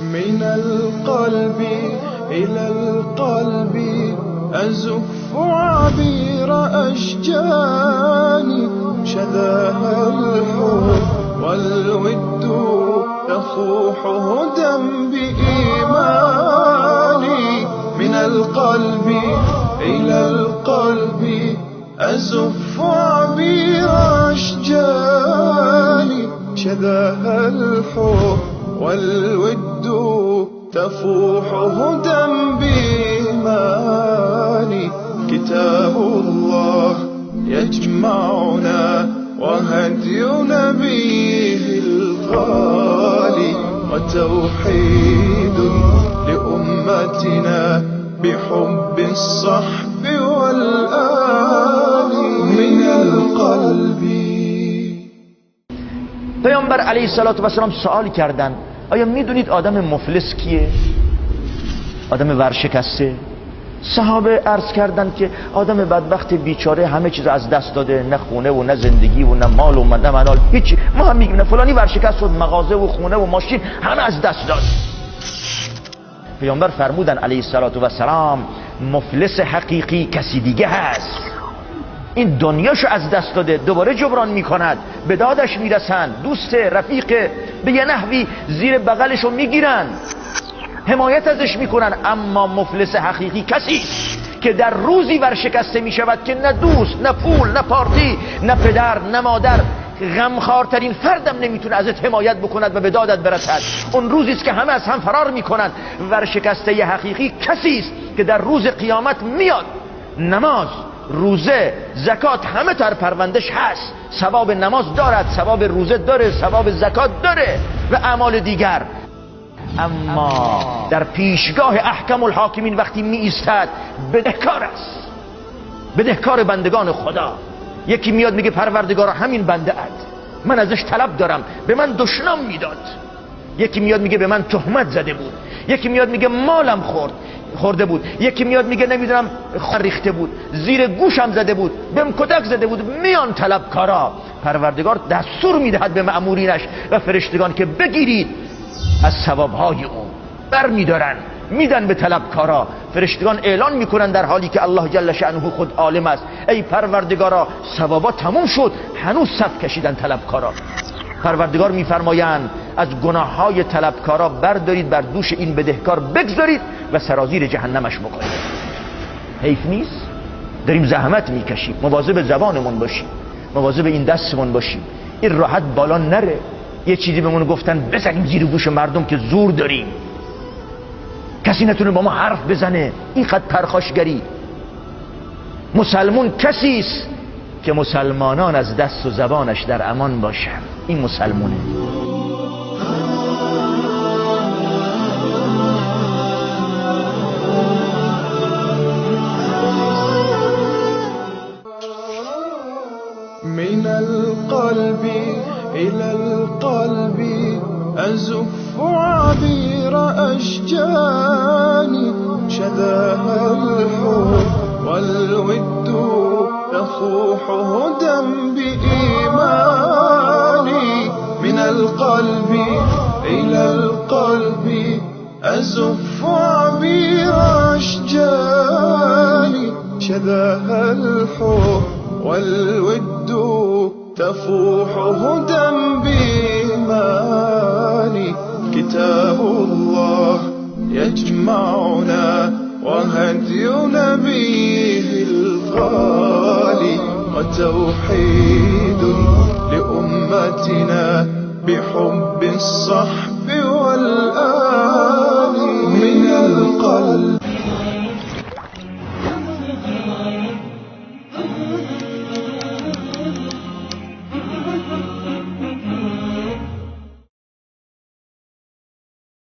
من القلب إلى القلب أزف عبير أشجاني شذاها الحب والود يفوح هدى بإيماني من القلب إلى القلب أزف عبير أشجاني شذاها الحب والود تفوح هدى بإيماني كتاب الله يجمعنا وهدي نبيه الغالي وتوحيد لأمتنا بحب الصحب والآل من القلب. پیامبر علیه السلام سوال کردن آیا میدونید آدم مفلس کیه؟ آدم ورشکسته؟ صحابه عرض کردن که آدم بدبخت بیچاره همه چیز از دست داده، نه خونه و نه زندگی و نه مال و نه منال، هیچی. ما هم میگیم فلانی ورشکست شد، مغازه و خونه و ماشین همه از دست داد. پیامبر فرمودن علیه السلام مفلس حقیقی کسی دیگه هست، این دنیاشو از دست داده، دوباره جبران میکند، به دادش میرسن، دوست رفیق به یه نحوی زیر بغلشو میگیرن، حمایت ازش میکنن. اما مفلس حقیقی کسی که در روزی ورشکسته میشود که نه دوست، نه پول، نه پارتی، نه پدر، نه مادر، غمخوارترین فردم نمیتونه ازت حمایت بکند و به دادت برسد. اون روزی است که همه از هم فرار میکنن. ورشکسته حقیقی کسی است که در روز قیامت میاد، نماز، روزه، زکات همه تر پروندش هست، ثواب نماز دارد، ثواب روزه داره، ثواب زکات داره و اعمال دیگر. اما در پیشگاه احکم الحاکمین وقتی می ایستد بدهکار است، بدهکار بندگان خدا. یکی میاد میگه پروردگارا همین بنده ات، من ازش طلب دارم، به من دشنام میداد. یکی میاد میگه به من تهمت زده بود. یکی میاد میگه مالم خورده بود. یکی میاد میگه نمیدونم ریخته بود، زیر گوشم زده بود، بهم کتک زده بود. میان طلبکارا، پروردگار دستور میدهد به مأمورینش و فرشتگان که بگیرید از ثوابهای اون، بر میدارن میدن به طلبکارا. فرشتگان اعلان میکنن در حالی که الله جل شأنه خود عالم است، ای پروردگارا ثوابا تموم شد، هنوز صف کشیدن طلبکارا. پروردگار میفرمایند از گناههای طلبکارا بردارید، بر دوش این بدهکار بگذارید و سرازیر جهنمش بکنید. حیف نیست؟ داریم زحمت میکشیم، مواظب زبانمون باشیم، مواظب این دستمون باشیم، این راحت بالا نره. یه چیزی بهمون گفتن بزنیم زیر گوش مردم که زور داریم، کسی نتونه با ما حرف بزنه، اینقدر پرخاشگری. مسلمون کسی است که مسلمانان از دست و زبانش در امان باشن، این مسلمونه. من القلب إلى القلب أزف عبير أشجاني شذاها الحب والود يفوح هدى بإيماني من القلب إلى القلب أزف عبير أشجاني شذاها الحب والود تفوح هدى بإيماني كتاب الله يجمعنا وهدي نبيه الغالي وتوحيد لأمتنا بحب الصحب